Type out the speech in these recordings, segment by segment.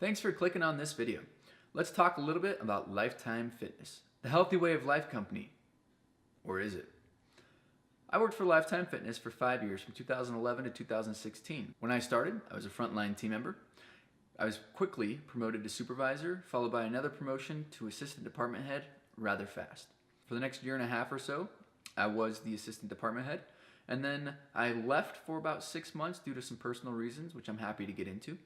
Thanks for clicking on this video. Let's talk a little bit about Lifetime Fitness, the healthy way of life company. Or is it? I worked for Lifetime Fitness for 5 years, from 2011 to 2016. When I started, I was a frontline team member. I was quickly promoted to supervisor, followed by another promotion to assistant department head rather fast. For the next year and a half or so, I was the assistant department head. And then I left for about 6 months due to some personal reasons, which I'm happy to get into.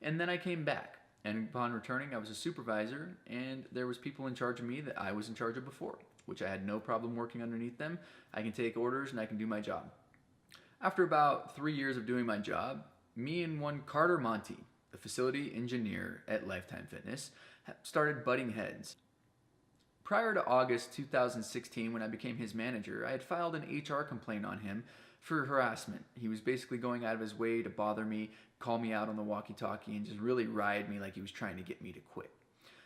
And then I came back. And upon returning, I was a supervisor, and there was people in charge of me that I was in charge of before, which I had no problem working underneath them. I can take orders and I can do my job. After about 3 years of doing my job, me and one Carter Monty, the facility engineer at Lifetime Fitness, started butting heads. Prior to August 2016, when I became his manager, I had filed an HR complaint on him for harassment. He was basically going out of his way to bother me, call me out on the walkie-talkie, and just really ride me like he was trying to get me to quit.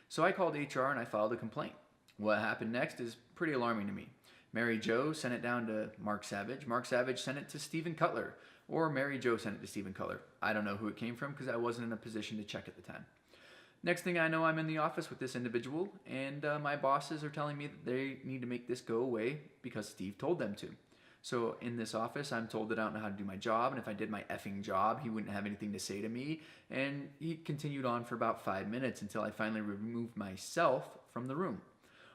So I called HR and I filed a complaint. What happened next is pretty alarming to me. Mary Jo sent it down to Mark Savage. Mark Savage sent it to Steven Cutler, or Mary Jo sent it to Steven Cutler. I don't know who it came from because I wasn't in a position to check at the time. Next thing I know, I'm in the office with this individual, and my bosses are telling me that they need to make this go away because Steve told them to. So in this office, I'm told that I don't know how to do my job, and if I did my effing job, he wouldn't have anything to say to me. And he continued on for about 5 minutes until I finally removed myself from the room.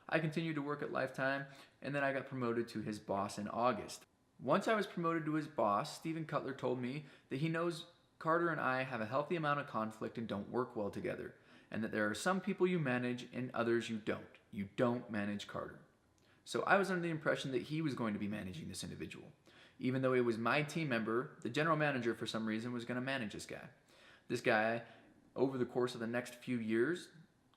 I continued to work at Lifetime, and then I got promoted to his boss in August. Once I was promoted to his boss, Steven Cutler told me that he knows Carter and I have a healthy amount of conflict and don't work well together, and that there are some people you manage and others you don't. You don't manage Carter. So I was under the impression that he was going to be managing this individual. Even though he was my team member, the general manager for some reason was going to manage this guy. This guy, over the course of the next few years,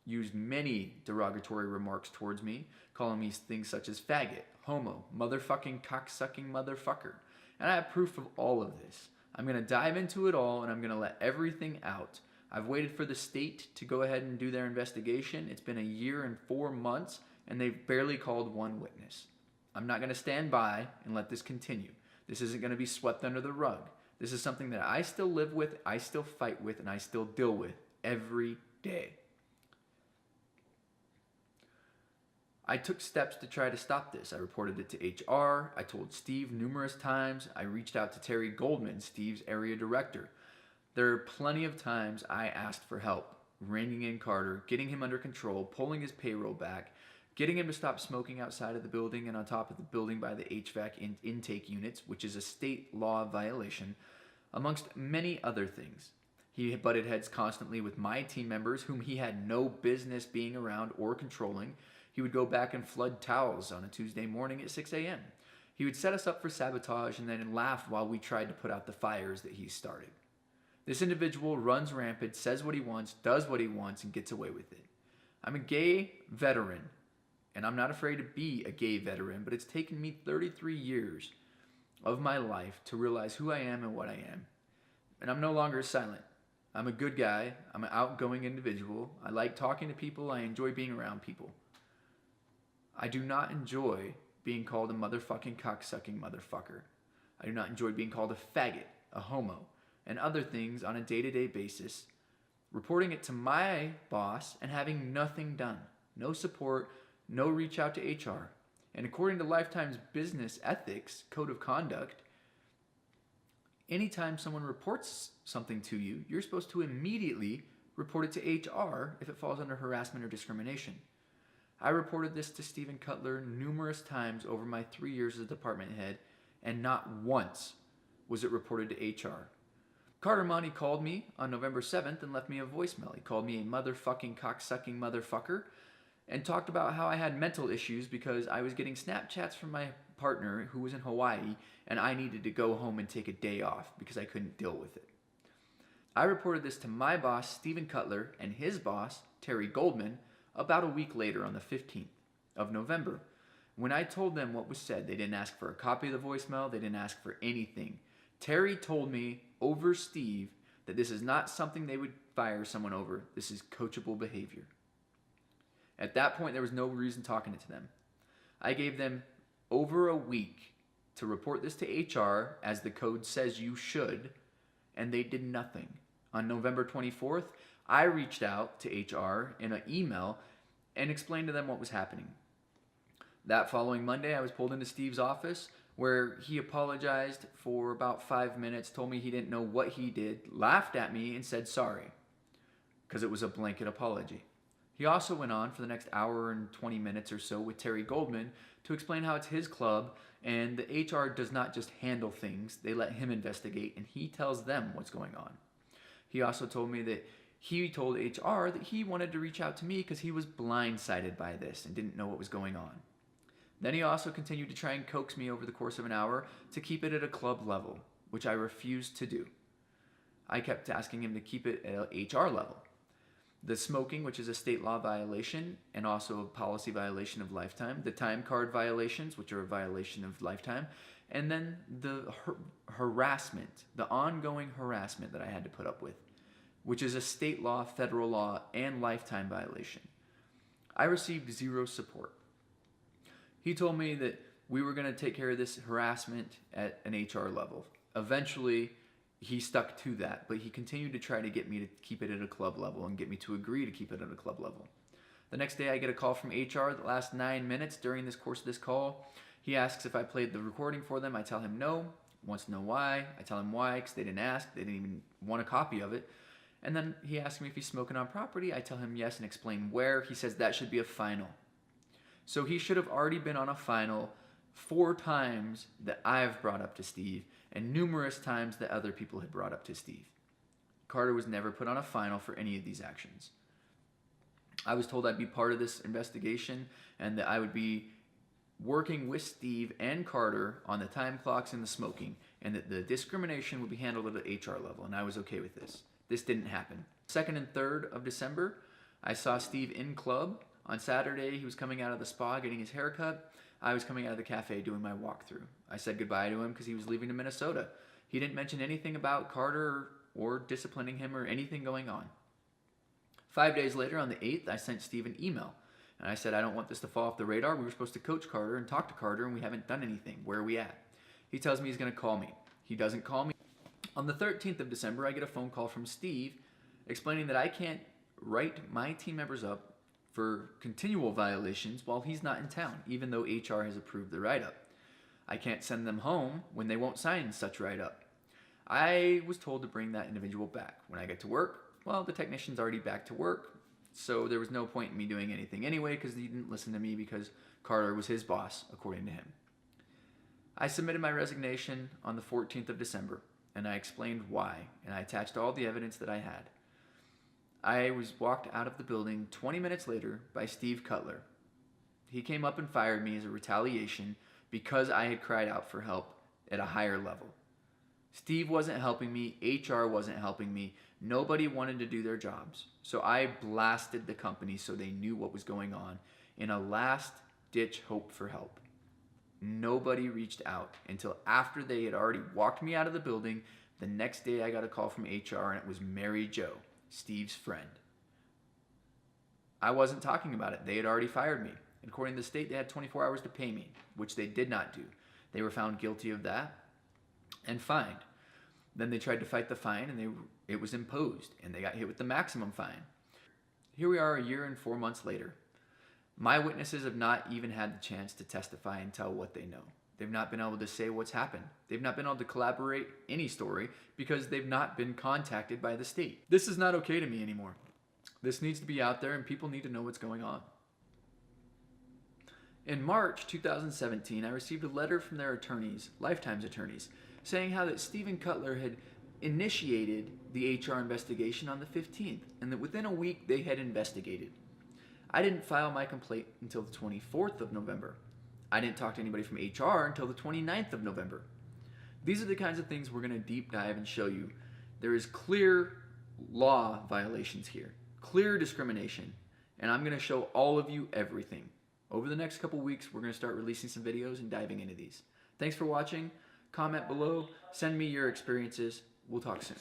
used many derogatory remarks towards me, calling me things such as faggot, homo, motherfucking cocksucking motherfucker. And I have proof of all of this. I'm going to dive into it all and I'm going to let everything out. I've waited for the state to go ahead and do their investigation. It's been 1 year and 4 months and they've barely called one witness. I'm not going to stand by and let this continue. This isn't going to be swept under the rug. This is something that I still live with, I still fight with, and I still deal with every day. I took steps to try to stop this. I reported it to HR. I told Steve numerous times. I reached out to Terry Goldman, Steve's area director. There are plenty of times I asked for help, reining in Carter, getting him under control, pulling his payroll back, getting him to stop smoking outside of the building and on top of the building by the HVAC intake units, which is a state law violation, amongst many other things. He butted heads constantly with my team members, whom he had no business being around or controlling. He would go back and flood towels on a Tuesday morning at 6 a.m. He would set us up for sabotage and then laugh while we tried to put out the fires that he started. This individual runs rampant, says what he wants, does what he wants, and gets away with it. I'm a gay veteran, and I'm not afraid to be a gay veteran, but it's taken me 33 years of my life to realize who I am and what I am. And I'm no longer silent. I'm a good guy. I'm an outgoing individual. I like talking to people. I enjoy being around people. I do not enjoy being called a motherfucking cocksucking motherfucker. I do not enjoy being called a faggot, a homo, and other things on a day-to-day basis, reporting it to my boss and having nothing done. No support, no reach out to HR. And according to Lifetime's business ethics code of conduct, anytime someone reports something to you, you're supposed to immediately report it to HR if it falls under harassment or discrimination. I reported this to Steven Cutler numerous times over my 3 years as department head, and not once was it reported to HR. Carter Monty called me on November 7th and left me a voicemail. He called me a motherfucking cocksucking motherfucker and talked about how I had mental issues because I was getting Snapchats from my partner who was in Hawaii and I needed to go home and take a day off because I couldn't deal with it. I reported this to my boss, Steven Cutler, and his boss, Terry Goldman, about a week later on the 15th of November. When I told them what was said, they didn't ask for a copy of the voicemail, they didn't ask for anything. Terry told me over Steve that this is not something they would fire someone over. This is coachable behavior. At that point, there was no reason talking it to them. I gave them over a week to report this to HR, as the code says you should, and they did nothing. On November 24th, I reached out to HR in an email and explained to them what was happening. That following Monday, I was pulled into Steve's office where he apologized for about 5 minutes, told me he didn't know what he did, laughed at me, and said sorry, because it was a blanket apology. He also went on for the next hour and 20 minutes or so with Terry Goldman to explain how it's his club and the HR does not just handle things, they let him investigate and he tells them what's going on. He also told me that he told HR that he wanted to reach out to me because he was blindsided by this and didn't know what was going on. Then he also continued to try and coax me over the course of an hour to keep it at a club level, which I refused to do. I kept asking him to keep it at a HR level. The smoking, which is a state law violation and also a policy violation of lifetime, the time card violations, which are a violation of lifetime, and then the harassment, the ongoing harassment that I had to put up with, which is a state law, federal law, and lifetime violation. I received zero support. He told me that we were going to take care of this harassment at an HR level. Eventually, he stuck to that, but he continued to try to get me to keep it at a club level and get me to agree to keep it at a club level. The next day, I get a call from HR. The last 9 minutes during this course of this call, he asks if I played the recording for them. I tell him no. Wants to know why. I tell him why, because they didn't ask. They didn't even want a copy of it. And then he asks me if he's smoking on property. I tell him yes and explain where. He says that should be a final. So he should have already been on a final 4 times that I've brought up to Steve and numerous times that other people had brought up to Steve. Carter was never put on a final for any of these actions. I was told I'd be part of this investigation and that I would be working with Steve and Carter on the time clocks and the smoking, and that the discrimination would be handled at the HR level, and I was okay with this. This didn't happen. 2nd and 3rd of December, I saw Steve in club. On Saturday, he was coming out of the spa getting his hair cut. I was coming out of the cafe doing my walkthrough. I said goodbye to him because he was leaving to Minnesota. He didn't mention anything about Carter or disciplining him or anything going on. 5 days later, on the 8th, I sent Steve an email. And I said, I don't want this to fall off the radar. We were supposed to coach Carter and talk to Carter, and we haven't done anything. Where are we at? He tells me he's going to call me. He doesn't call me. On the 13th of December, I get a phone call from Steve explaining that I can't write my team members up for continual violations while he's not in town, even though HR has approved the write-up. I can't send them home when they won't sign such write-up. I was told to bring that individual back. When I get to work, well, the technician's already back to work, so there was no point in me doing anything anyway because he didn't listen to me because Carter was his boss, according to him. I submitted my resignation on the 14th of December, and I explained why, and I attached all the evidence that I had. I was walked out of the building 20 minutes later by Steve Cutler. He came up and fired me as a retaliation because I had cried out for help at a higher level. Steve wasn't helping me, HR wasn't helping me, nobody wanted to do their jobs. So I blasted the company so they knew what was going on in a last-ditch hope for help. Nobody reached out until after they had already walked me out of the building. The next day I got a call from HR and it was Mary Jo, Steve's friend. I wasn't talking about it. They had already fired me. And according to the state, they had 24 hours to pay me, which they did not do. They were found guilty of that and fined. Then they tried to fight the fine and it was imposed and they got hit with the maximum fine. Here we are a year and 4 months later. My witnesses have not even had the chance to testify and tell what they know. They've not been able to say what's happened. They've not been able to collaborate any story because they've not been contacted by the state. This is not okay to me anymore. This needs to be out there and people need to know what's going on. In March 2017, I received a letter from their attorneys, Lifetime's attorneys, saying how that Steven Cutler had initiated the HR investigation on the 15th and that within a week they had investigated. I didn't file my complaint until the 24th of November. I didn't talk to anybody from HR until the 29th of November. These are the kinds of things we're going to deep dive and show you. There is clear law violations here, clear discrimination, and I'm going to show all of you everything. Over the next couple weeks, we're going to start releasing some videos and diving into these. Thanks for watching. Comment below. Send me your experiences. We'll talk soon.